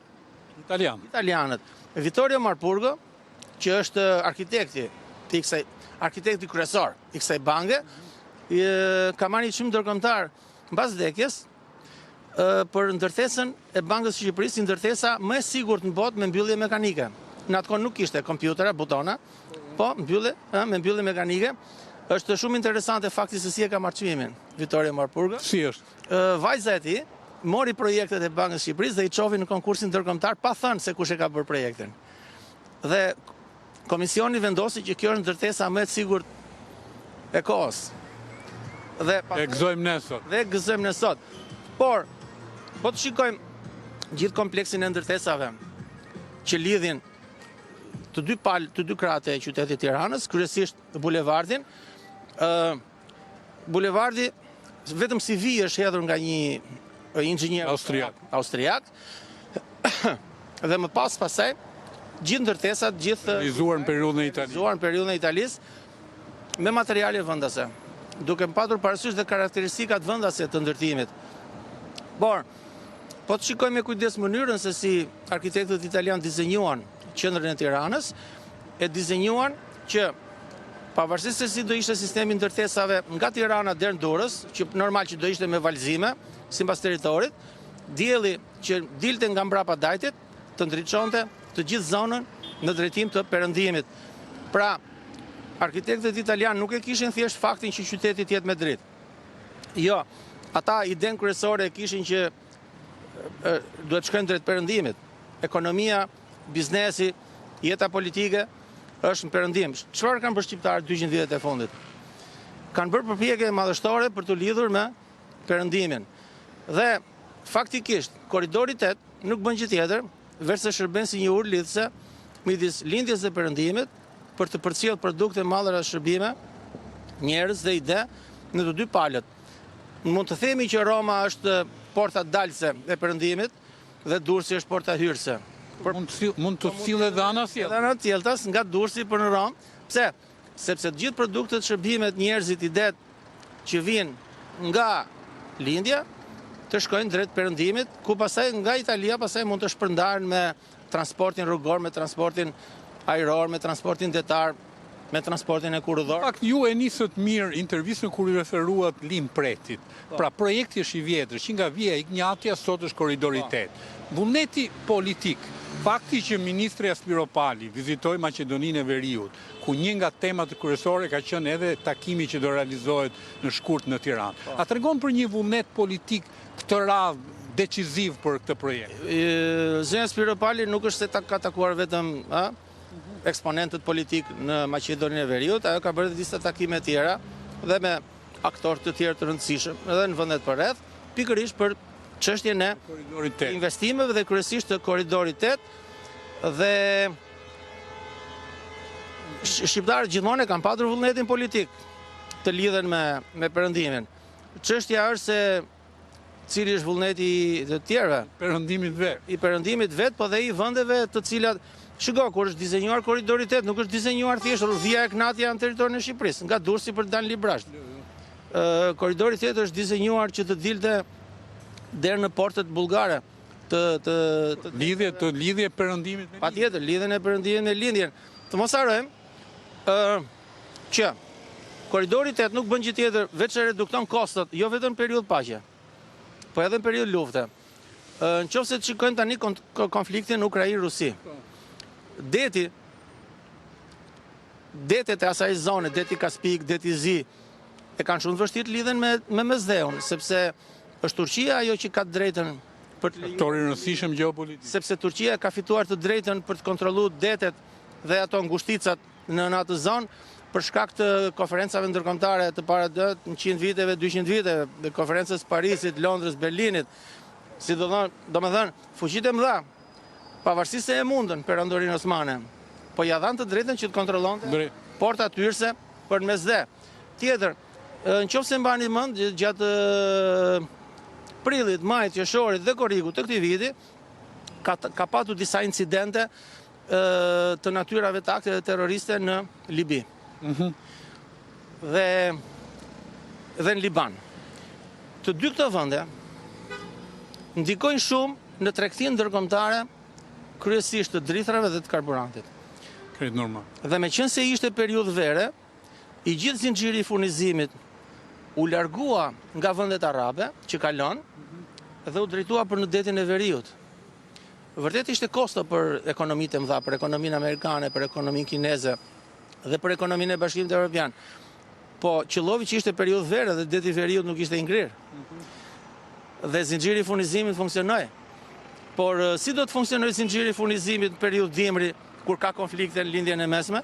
italianët. Vittorio Marpurgo, që është arkitekti kryesor i kësaj banke, ka marrë një çmim ndërkombëtar mbas vdekjes për ndërtesën e Bankës së Shqipërisë, ndërtesa më e sigurt në botë me mbyllje mekanike. Në atë kohë nuk kishte kompjutera, butona, po me mbyllje mekanike. Është shumë interesante fakti se si e ka marrë çmimin Vittorio Marpurgo. Si është? Vajza e tij mori projektet e Bankës së Shqipërisë dhe i çovi në konkursin ndërkombëtar pa thënë se kush e ka bërë projektin. Dhe komisioni vendosi që kjo është ndërtesa më e sigurt e kohës. Dhe gëzojmë ne sot. Por, po të shikojmë gjithë kompleksin e ndërtesave që lidhin të dy krahët e qytetit Tiranës, kryesisht bulevardin. Bulevardi vetëm si vijë është hedhur nga një inxhinier austriak. Dhe më pasaj gjithë ndërtesat, realizuar në periudhën e Italisë me materiale vendase, duke patur parasysh dhe karakteristikat vendase të ndërtimit. Por, po të shikojmë me kujdes mënyrën se si arkitektët italian dizenjuan qendrën e Tiranës, e dizenjuan që pavarësisht se si do ishte sistemi ndërtesave nga Tirana deri në Durrës, që normal që do ishte me valzime sipas territorit, dielli që dilte nga mbrapa dajtit të ndriçonte të gjithë zonën në drejtim të perëndimit. Pra, arkitektët italianë nuk e kishin thjesht faktin që qyteti të jetë me dritë. Jo, ata idenë kryesore e kishin që duhet shkojnë drejt perëndimit. Ekonomia, biznesi, jeta politike është në perëndim. Çfarë kanë bërë shqiptarët 200 vjet e fundit? Kanë bërë përpjekje madhështore për të lidhur me perëndimin. Dhe faktikisht, korridori 8 nuk bën gjë tjetër versus shërben si një urë lidhëse midis lindjes dhe perëndimit për të përcjellë produkte, mallra, shërbime, njerëz dhe ide në të dy palët. Mund të themi që Roma është porta dalëse e perëndimit dhe Durrësi është porta hyrëse. Mund të sillet dhe ana sjellës. Ana tjeltas nga Durrësi për në Rom. Pse? Sepse të gjithë produktet, shërbimet, njerëzit, idet që vijnë nga lindja të shkojnë drejt perëndimit, ku pastaj nga Italia pastaj mund të shpërndaren me transportin rrugor, me transportin ajror, me transportin detar, me transportin e kurrëdhor. Fakt ju e nisët mirë intervistën kur i referuat Lim Pretit. Pra projekti është i vjetër, që nga Via Ignatja sot është korridori 8. Vullneti politik Fakti që Ministri Aspiropali vizitoi Maqedoninë e Veriut, ku një nga temat kryesore ka qenë edhe takimi që do realizohet në shkurt në Tiranë. A tregon për një vullnet politik këtë radhë deciziv për këtë projekt? Zënia Aspiropali nuk është se ka takuar vetëm eksponentët politik në Maqedoninë e Veriut, ajo ka bërë disa takime tjera dhe me aktorë të tjerë të rëndësishëm edhe në vendet përreth, pikërisht për çështjen e investimeve dhe kryesisht të korridorit 8 dhe shqiptarët gjithmonë kanë patur vullnetin politik të lidhen me perëndimin. Çështja është se cili është vullneti i të tjerëve, i perëndimit vet, po dhe i vendeve të cilat shiko, kur është dizenjuar korridori 8, nuk është dizenjuar thjesht via e Knatja në territorin e Shqipërisë, nga Durrësi për të dalë Librasht. Korridori 8 është dizenjuar që të dilte deri në portet bullgare të lidhje perëndimit me patjetër, lidhjen e perëndimit me lindjen. Të mos harrojmë që korridori 8 nuk bën gjë tjetër veç se redukton kostot, jo vetëm në periudhë paqe, po edhe në periudhë lufte. Nëse të shikojmë tani konfliktin Ukrainë-Rusi. Detet e asaj zone, deti Kaspik, deti Zi, e kanë shumë vështirë lidhen me Mesdheun, sepse është Turqia ajo që ka të drejtën për të faktori rëndësishëm gjeopolitik. Sepse Turqia ka fituar të drejtën për të kontrolluar detet dhe ato ngushticat në atë zonë për shkak të konferencave ndërkombëtare të para 100 viteve, 200 viteve, të konferencës Parisit, Londrës, Berlinit, domethënë fuqitë e mëdha, pavarësisht se e mundën perandorinë osmane, po ja dhanë të drejtën që të kontrollonte portat hyrëse për Mesdhe. Tjetër, nëse mbani mend gjatë prillit, majit, qershorit dhe korrikut të këtij viti ka patur disa incidente të natyrave të akteve terroriste në Libi dhe në Liban. Të dy këto vende ndikojnë shumë në tregtinë ndërkombëtare, kryesisht të drithrave dhe të karburantit. Normal. Dhe meqense ishte periudhë vere, i gjithë zinxhiri i furnizimit u largua nga vendet arabe që kalon dhe u drejtua për në detin e Veriut. Vërtet ishte kosto për ekonomitë e mëdha, për ekonominë amerikane, për ekonominë kineze dhe për ekonominë e Bashkimit Evropian. Po qëllovi që ishte periudhë vere dhe deti i Veriut nuk ishte i ngrirë. Dhe zinxhiri i furnizimit funksionoi. Por si do të funksionojë zinxhiri i furnizimit në periudhë dimri kur ka konflikte në lindjen e mesme?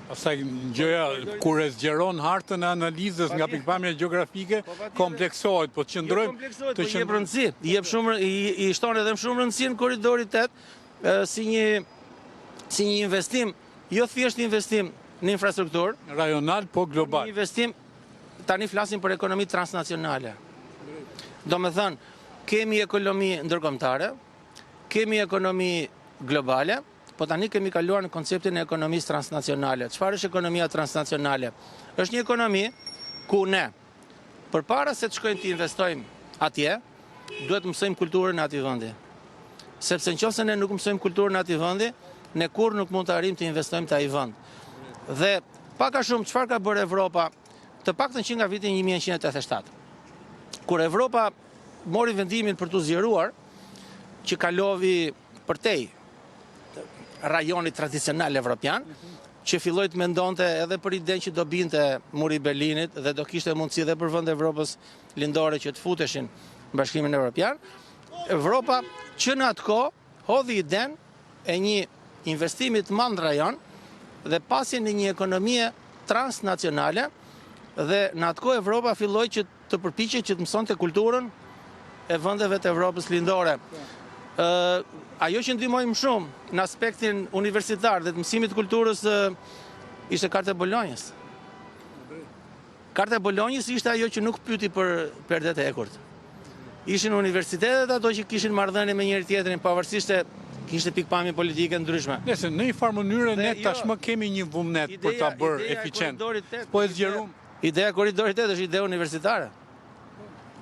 Pastaj gjëja kur e zgjeron hartën e analizës nga pikpamja gjeografike kompleksohet, po qëndrojmë të jep rëndësi, i shton edhe më shumë rëndësi në korridori 8 si një investim, jo thjesht investim në infrastrukturë, rajonal po global. Një investim, tani flasim për ekonomi transnacionale. Domethënë, kemi ekonomi ndërkombëtare, kemi ekonomi globale, po tani kemi kaluar në konceptin e ekonomisë transnacionale. Çfarë është ekonomia transnacionale? Është një ekonomi ku ne, përpara se të shkojmë të investojmë atje, duhet të mësojmë kulturën e atij vendi. Sepse nëse ne nuk mësojmë kulturën e atij vendi, ne kurrë nuk mund të arrijmë të investojmë te ai vend. Dhe pak a shumë çfarë ka bërë Evropa, të paktën që nga viti 1987. Kur Evropa mori vendimin për të zgjeruar, që kalovi përtej rajonit tradicional evropian, që filloi të mendonte edhe për idenë që do binte muri i Berlinit dhe do kishte mundësi edhe për vende Evropës lindore që të futeshin në Bashkimin Evropian. Evropa që në atë kohë hodhi idenë e një investimi të madh në rajon dhe pasjen e një ekonomie transnacionale dhe në atë kohë Evropa filloi që të përpiqej që të mësonte kulturën e vendeve të Evropës lindore. Ajo që ndihmoi më shumë në aspektin universitar dhe të mësimit të kulturës ishte Karta e Bolonjës. Karta e Bolonjës ishte ajo që nuk pyeti për perdet e ekurt. Ishin universitetet ato që kishin marrëdhënie me njëri tjetrin, pavarësisht se kishte pikpamje politike ndryshme. Nëse në një farë mënyrë ne tashmë kemi një vullnet për ta bërë eficient. Po e zgjerum. Ideja e korridorit 8 është ide universitare.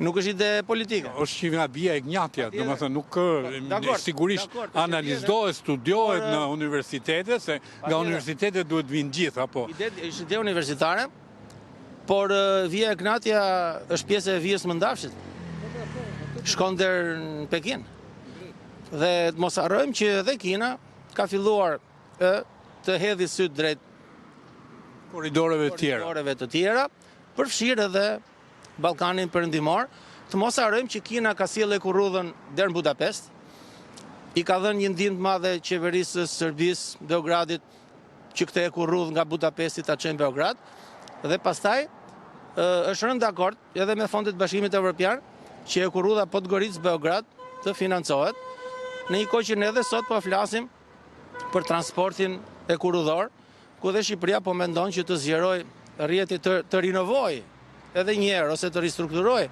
Nuk është ide politike. Është që nga vija e gnjatja, domethënë nuk sigurisht analizohet, studiohet në universitete, se nga universitetet duhet vinë gjithë, apo? Është ide universitare, por vija e gnjatja është pjesë e vijës Mëndafshit. Shkon deri në Pekin. Dhe të mos harrojmë që edhe Kina ka filluar të hedhë syt drejt koridoreve të tjera, përfshirë edhe Ballkanin Perëndimor. Të mos harrojmë që Kina ka sjellë ekurrudhën deri në Budapest, i ka dhënë një ndihmë të madhe qeverisë së Serbisë, Beogradit, që këtë ekurrudhë nga Budapesti ta çojnë në Beograd, dhe pastaj është rënë dakord edhe me fondet e Bashkimit Evropian që ekurrudha Podgorica-Beograd të financohet, në një kohë që ne edhe sot po flasim për transportin ekurrudhor, ku dhe Shqipëria po mendon që të zgjeroj rrjeti të rinovoj edhe një herë ose të ristrukturoj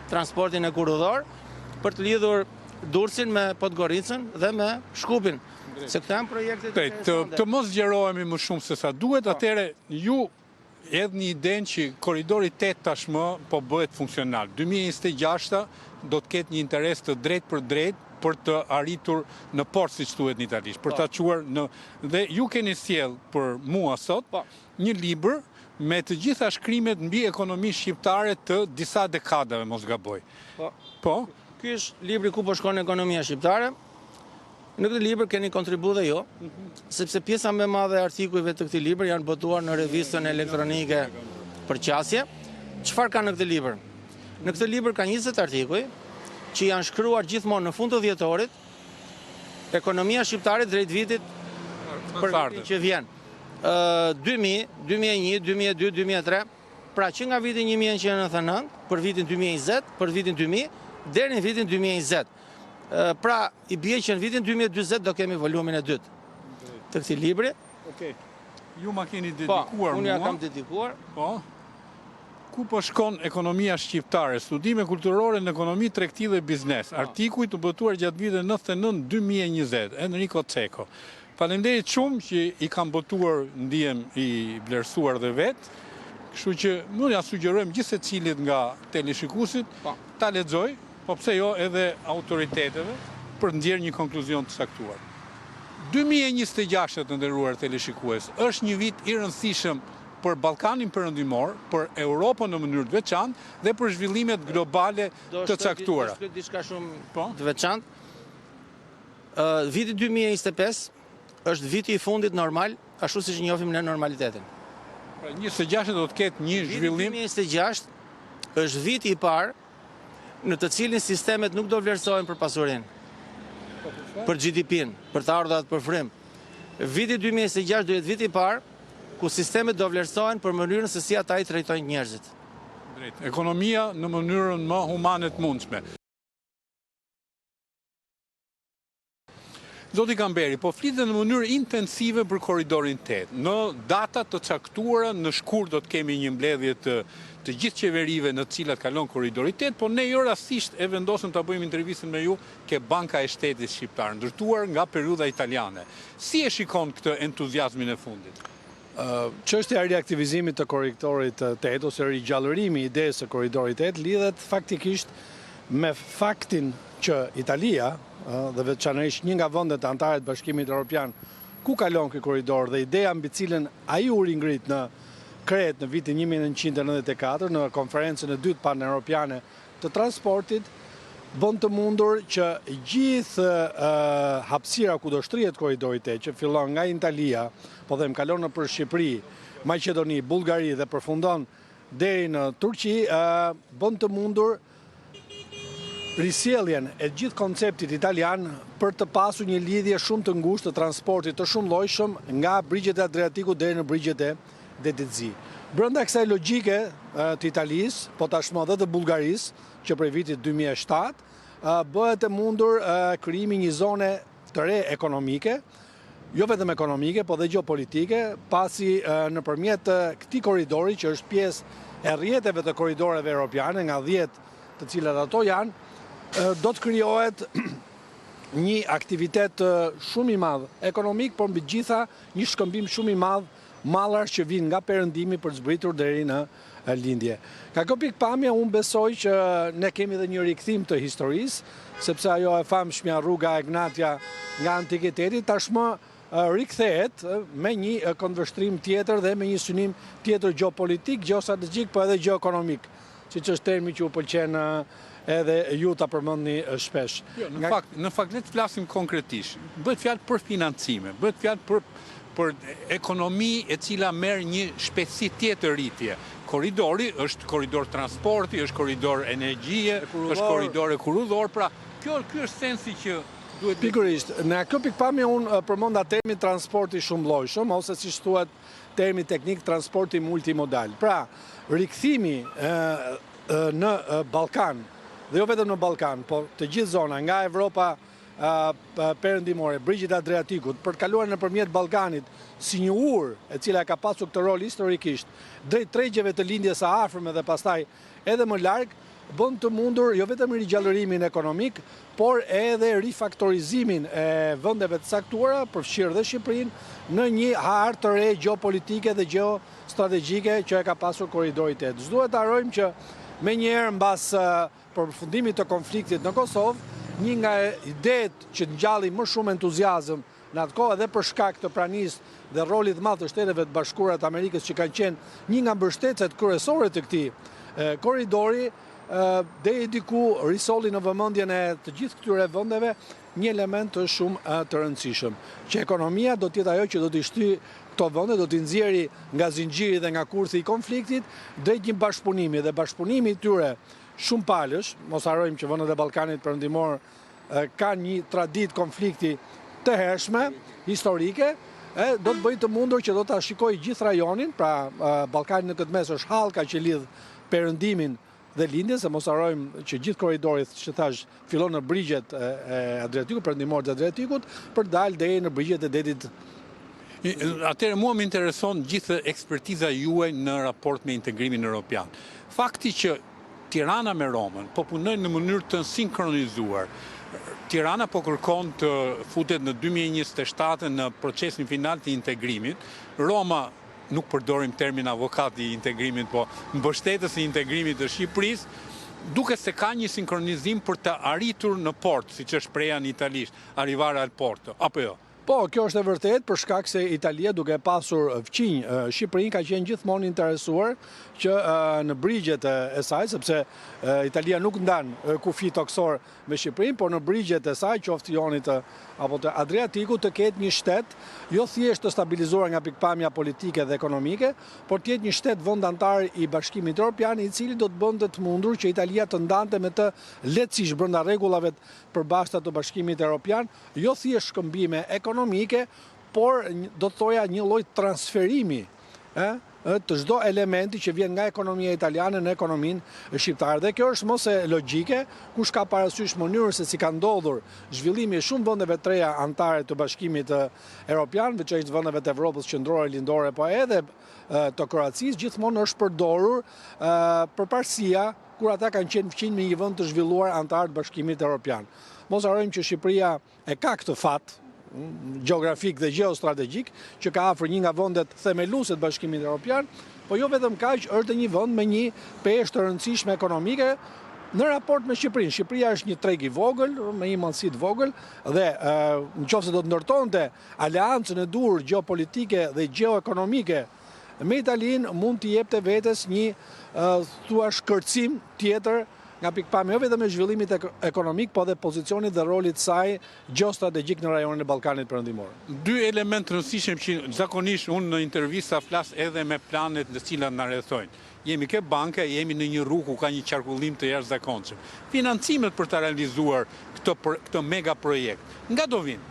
transportin ekurrudhor për të lidhur Durrësin me Podgoricën dhe me Shkupin. Se këta janë projekte të interesante. Të mos zgjerohemi më shumë se sa duhet, atëherë ju edhe një idenë që koridori 8 tashmë po bëhet funksional. 2026 do të ketë një interes të drejt për të arritur në port, siç thuhet në italisht, për ta çuar në, dhe ju keni sjell për mua sot një libër me të gjitha shkrimet mbi ekonominë shqiptare të disa dekadave, mos gaboj. Po. Ky është libri ku po shkon ekonomia shqiptare. Në këtë libër keni kontribuar dhe jo, sepse pjesa më e madhe e artikujve të këtij libri janë botuar në revistën elektronike për qasje. Çfarë ka në këtë libër? Në këtë libër ka 20 artikuj që janë shkruar gjithmonë në fund të dhjetorit, ekonomia shqiptare drejt vitit për vitin që vjen. 2000, 2001, 2002, 2003, pra që nga vitin 1999 për vitin 2020, për vitin 2000, deri në vitin 2020. Pra i bie që në vitin 2040 do kemi volumin e dytë të këtij libri. Okej. Ju ma keni dedikuar mua. Unë ja kam dedikuar. Po. Ku po shkon ekonomia shqiptare, studime kulturore në ekonomi, tregti dhe biznes. Artikuj të botuar gjatë viteve 99-2020, Enrico Cecco. Faleminderit shumë që i kam botuar, ndihem i vlerësuar dhe vetë. Kështu që mund ja sugjerojmë gjithë secilit nga teleshikuesit ta lexoj, po pse jo edhe autoriteteve, për nxjerrë një konkluzion të saktuar. 2026, të nderuar teleshikues, është një vit i rëndësishëm për Ballkanin Perëndimor, për Europën në mënyrë të veçantë dhe për zhvillimet globale të caktuara. Do të diçka shumë të veçantë. Viti 2025 është viti i fundit normal, ashtu siç njohim ne normalitetin. Pra 26 do të ketë një zhvillim. Viti 2026 është viti i parë në të cilin sistemet nuk do vlerësohen për pasurinë, për GDP-n, për të ardhurat për frim. Viti 2026 do jetë viti i parë ku sistemet do vlerësohen për mënyrën se si ata i trajtojnë njerëzit. Drejt. Ekonomia në mënyrën më humane të mundshme. Zoti Kamberi, po flitet në mënyrë intensive për koridorin 8. Në data të caktuara, në shkurt do të kemi një mbledhje të gjithë qeverive në të cilat kalon koridori 8, po ne jo rastisht e vendosëm ta bëjmë intervistën me ju ke Banka e Shtetit Shqiptar, ndërtuar nga periudha italiane. Si e shikon këtë entuziazmin e fundit? Çështja e riaktivizimit të koridorit 8 ose rigjallërimi i idesë së koridorit 8 lidhet faktikisht me faktin që Italia dhe veçanërisht një nga vendet anëtare të Bashkimit Evropian ku kalon ky korridor dhe ideja mbi cilën ai u ringrit në Kret në vitin 1994 në konferencën e dytë pan-europiane të transportit bën të mundur që gjithë hapësira ku do shtrihet korridori 8 që fillon nga Italia, po them kalon nëpër Shqipëri, Maqedoni, Bullgari dhe përfundon deri në Turqi, bën të mundur risjelljen e gjithë konceptit italian për të pasur një lidhje shumë të ngushtë të transportit të shumëllojshëm nga brigjet e Adriatikut deri në brigjet e Deditzi. Brenda kësaj logjike të Italisë, po tashmë edhe të Bullgarisë, që prej vitit 2007, bëhet e mundur krijimi një zone të re ekonomike, jo vetëm ekonomike, po dhe gjeopolitike, pasi nëpërmjet këtij koridori që është pjesë e rrjeteve të koridoreve europiane, nga 10 të cilat ato janë, do të krijohet një aktivitet shumë i madh ekonomik, por mbi gjitha një shkëmbim shumë i madh mallash që vinë nga perëndimi për zbritur deri në lindje. Ka kjo pikpamje, unë besoj që ne kemi dhe një rikthim të historisë, sepse ajo e famshmja rruga Egnatia nga antikiteti tashmë rikthehet me një konvështrim tjetër dhe me një synim tjetër gjeopolitik, gjeostrategjik, po edhe gjeoekonomik, siç është termi që u pëlqen edhe ju ta përmendni shpesh. Në fakt le të flasim konkretisht. Bëhet fjalë për financime, bëhet fjalë për ekonomi e cila merr një shpejtësi tjetër rritje. Korridori është korridor transporti, është korridor energjie, është korridor kurudhor, pra ky është sensi që duhet. Pikërisht, në kjo pikpamje unë përmenda termin transporti shumëllojshëm, ose siç thuhet termi teknik transporti multimodal. Pra, rikthimi në Ballkan, dhe jo vetëm në Ballkan, po të gjithë zona nga Evropa perëndimore, brigjet e Adriatikut, për të kaluar nëpërmjet Ballkanit si një urë e cila ka pasur këtë rol historikisht drejt tregjeve të lindjes së afërme dhe pastaj edhe më larg, bën të mundur jo vetëm rigjallërimin ekonomik, por edhe rifaktorizimin e vendeve të caktuara, përfshirë dhe Shqipërinë, në një hartë të re gjeopolitike dhe geostrategjike që e ka pasur korridori 8. S'duhet të harrojmë që menjëherë mbas përfundimit të konfliktit në Kosovë, një nga idetë që ngjalli më shumë entuziazëm në atë kohë edhe për shkak të pranisë dhe rolit të madh të Shteteve të Bashkuara të Amerikës që kanë qenë një nga mbështetësit kryesore të këtij korridori, deri diku risolli në vëmendjen e të gjithë këtyre vendeve një element të shumë të rëndësishëm, që ekonomia do të jetë ajo që do të shtyjë këto vende, do t'i nxjerrë nga zinxhiri dhe nga kurthi i konfliktit drejt një bashkëpunimi, dhe bashkëpunimi i tyre shumë palësh, mos harrojmë që vendet e Ballkanit Perëndimor kanë një traditë konflikti të hershme, historike, do të bëjë të mundur që do ta shikojë gjithë rajonin, pra Ballkani në këtë mes është hallka që lidh perëndimin dhe lindjes, se mos harrojmë që gjithë korridori që thash fillon në brigjet e Adriatikut, perëndimor të Adriatikut, për dalë deri në brigjet e detit. Atëherë mua më intereson gjithë ekspertiza juaj në raport me integrimin evropian. Fakti që Tirana me Romën po punojnë në mënyrë të sinkronizuar. Tirana po kërkon të futet në 2027 në procesin final të integrimit. Roma, nuk përdorim termin avokat i integrimit, po mbështetës i integrimit të Shqipërisë, duke se ka një sinkronizim për të arritur në port, siç është shpreha në italisht, arrivare al porto, apo jo? Po, kjo është e vërtet, për shkak se Italia, duke pasur fqinj Shqipërinë, ka qenë gjithmonë interesuar që në brigjet e saj, sepse Italia nuk ndan kufi toksor me Shqipërinë, por në brigjet e saj, qoftë Jonit apo të Adriatikut, të ketë një shtet, jo thjesht të stabilizuar nga pikpamja politike dhe ekonomike, por të jetë një shtet vendantar i Bashkimit Evropian, i cili do të bënte të mundur që Italia të ndante me të lehtësisht brenda rregullave të përbashkëta të Bashkimit Evropian, jo thjesht shkëmbime ekonomike, por do të thoja një lloj transferimi të çdo elementi që vjen nga ekonomia italiane në ekonominë shqiptare. Dhe kjo është mos e logjike, kush ka parasysh mënyrën se si ka ndodhur zhvillimi i shumë vendeve të reja anëtare të Bashkimit Evropian, veçanërisht vendeve të Evropës qendrore lindore, po edhe të Kroacisë, gjithmonë është përdorur përparësia kur ata kanë qenë fqinj me një vend të zhvilluar anëtar të Bashkimit Evropian. Mos harrojmë që Shqipëria e ka këtë fat gjeografik dhe geostrategjik, që ka afër një nga vendet themeluese të Bashkimit Evropian, po jo vetëm kaq, është një vend me një peshë të rëndësishme ekonomike në raport me Shqipërinë. Shqipëria është një treg i vogël, me një mallësi të vogël, dhe nëse do të ndërtonte aleancën e dur gjeopolitike dhe geoekonomike me Italinë, mund t'i jepte vetes një thua shkërcim tjetër nga pikpamja jo vetëm e zhvillimit ekonomik, po dhe pozicionit dhe rolit saj gjeostrategjik në rajonin e Ballkanit Perëndimor. Dy elementë rëndësishëm që zakonisht unë në intervista flas edhe me planet në cilat na rrethojnë. Jemi ke banka, jemi në një rrugë ku ka një qarkullim të jashtëzakonshëm. Financimet për të realizuar këtë mega projekt, nga do vinë?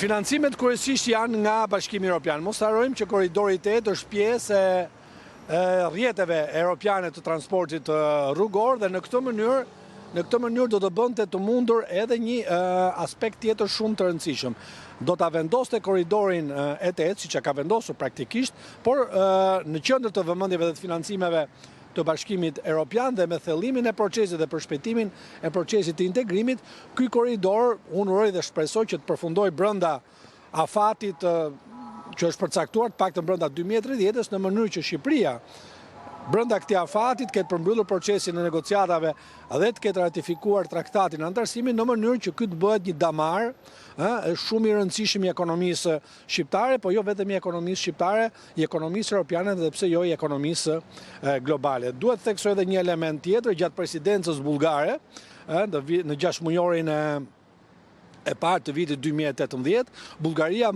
Financimet kryesisht janë nga Bashkimi Evropian. Mos harrojmë që korridori 8 është pjesë e rrjeteve europiane të transportit rrugor, dhe në këtë mënyrë do të bënte të mundur edhe një aspekt tjetër shumë të rëndësishëm. Do ta vendoste korridorin e 8, siç e ka vendosur praktikisht, por në qendër të vëmendjeve dhe të financimeve të Bashkimit Evropian, dhe me thellimin e procesit dhe përshpejtimin e procesit të integrimit, ky korridor unë uroj dhe shpresoj që të përfundojë brenda afatit që është përcaktuar të paktën brenda 2030-s, në mënyrë që Shqipëria brenda këtij afatit ketë përmbyllur procesin e negociatave dhe të ketë ratifikuar traktatin antarësimi në mënyrë që ky të bëhet një damar shumë i rëndësishëm i ekonomisë shqiptare, po jo vetëm i ekonomisë shqiptare, i ekonomisë europiane dhe pse jo i ekonomisë globale. Duhet të theksoj edhe një element tjetër gjatë presidencës bullgare, në 6 mujorin e parë të vitit 2018, Bullgaria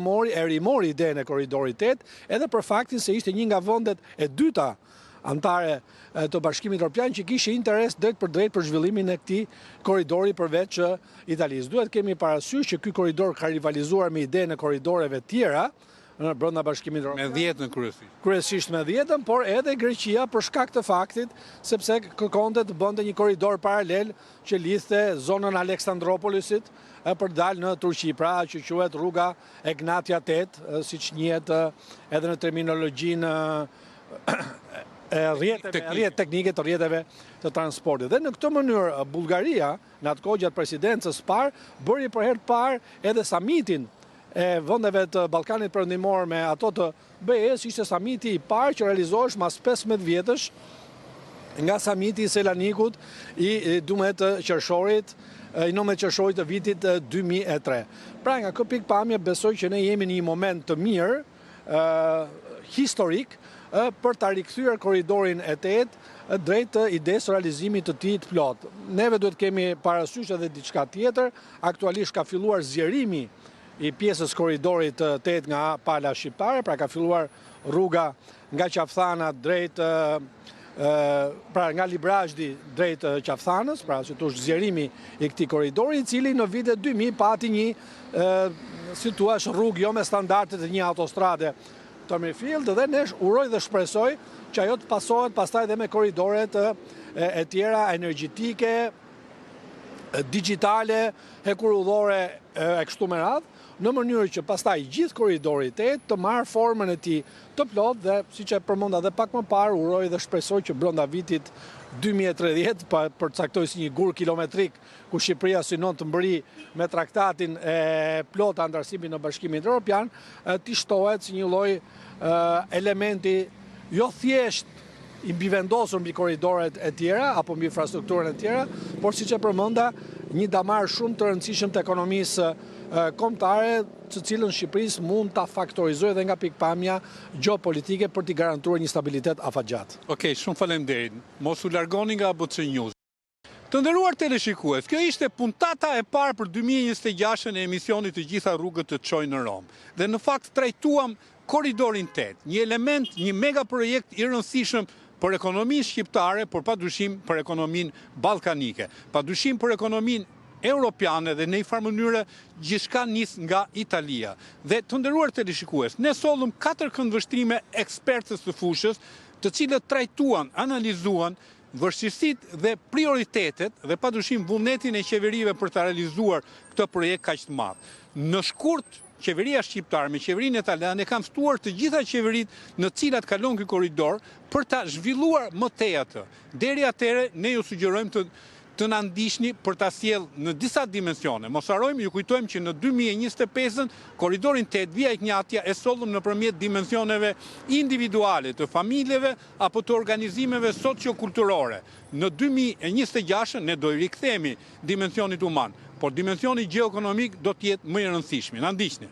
rimori idenë e korridorit 8, edhe për faktin se ishte një nga vendet e dyta antare të Bashkimit Evropian që kishe interes drejt për zhvillimin e këtij korridori përveç Italisë. Duhet kemi parasysh që ky korridor ka rivalizuar me idenë e korridoreve tjera brenda Bashkimit Evropian. Me 10 kryesisht. Kryesisht me 10, por edhe Greqia për shkak të faktit sepse kërkonte të bënte një korridor paralel që lidhte zonën Aleksandropolisit për dalë në Turqi, pra që quhet rruga Egnatia 8, siç njihet edhe në terminologjinë rrjetë teknike të rrjeteve të transportit. Dhe në këtë mënyrë Bullgaria, në atë kohë gjatë presidencës parë, bëri për herë të parë edhe samitin e vendeve të Ballkanit Perëndimor me ato të BE-s, ishte samiti i parë që realizohesh mas 15 vjetësh nga samiti i Selanikut i 12 qershorit, i 19 qershorit të vitit 2003. Pra nga këtë pikpamje besoj që ne jemi në një moment të mirë, historik, për ta rikthyer korridorin e 8 drejt idesë realizimit të tij të plot. Neve duhet kemi parasysh edhe diçka tjetër. Aktualisht ka filluar zgjerimi i pjesës korridorit të 8 nga pala shqiptare, pra ka filluar rruga nga Qafthana drejt pra nga Librazhdi drejt Qafthanës, pra që është zgjerimi i këtij korridori, i cili në vitet 2000 pati një si thua rrugë jo me standardet e një autostrade të mirëfillt, dhe ne uroj dhe shpresoj që ajo të pasohet pastaj dhe me korridoret e tjera energjetike, digjitale, hekurudhore e kështu me radhë, në mënyrë që pastaj gjithë korridori 8 të marrë formën e tij të plot dhe siç e përmenda edhe pak më parë, uroj dhe shpresoj që brenda vitit 2030, përcaktoj si një gur kilometrik ku Shqipëria synon të mbërri me traktatin e plot antarësimit në Bashkimin Evropian, t'i shtohet si një lloj elementi jo thjesht i mbivendosur mbi korridoret e tjera apo mbi infrastrukturën e tjera, por siç e përmenda, një damar shumë të rëndësishëm të ekonomisë kombëtare, të cilën Shqipërisë mund ta faktorizojë edhe nga pikpamja gjeopolitike për t'i garantuar një stabilitet afatgjat. Okej, shumë faleminderit. Mos u largoni nga ABC News. Të nderuar teleshikues, kjo ishte puntata e parë për 2026 e emisionit Të gjitha rrugët të çojnë në Rom. Dhe në fakt trajtuam korridorin 8, një element, një mega projekt i rëndësishëm për ekonominë shqiptare, por padyshim për ekonominë ballkanike, padyshim për ekonominë europiane dhe në një farë mënyrë gjithçka nis nga Italia. Dhe të nderuar teleshikues, ne sollëm 4 këndvështrime ekspertës të fushës, të cilët trajtuan, analizuan vështirësitë dhe prioritetet dhe padyshim vullnetin e qeverive për të realizuar këtë projekt kaq të madh. Në shkurt, qeveria shqiptare me qeverinë italiane kanë ftuar të gjitha qeveritë në cilat kalon ky korridor për ta zhvilluar më tej atë. Deri atëherë ne ju sugjerojmë të na ndihni për ta sjellë në disa dimensione. Mos harrojmë, ju kujtojmë që në 2025 korridorin 8 via Ignatja e sollëm nëpërmjet dimensioneve individuale të familjeve apo të organizimeve sociokulturore. Në 2026 ne do i rikthehemi dimensionit human, por dimensioni gjeoekonomik do të jetë më i rëndësishëm. Na ndiqni.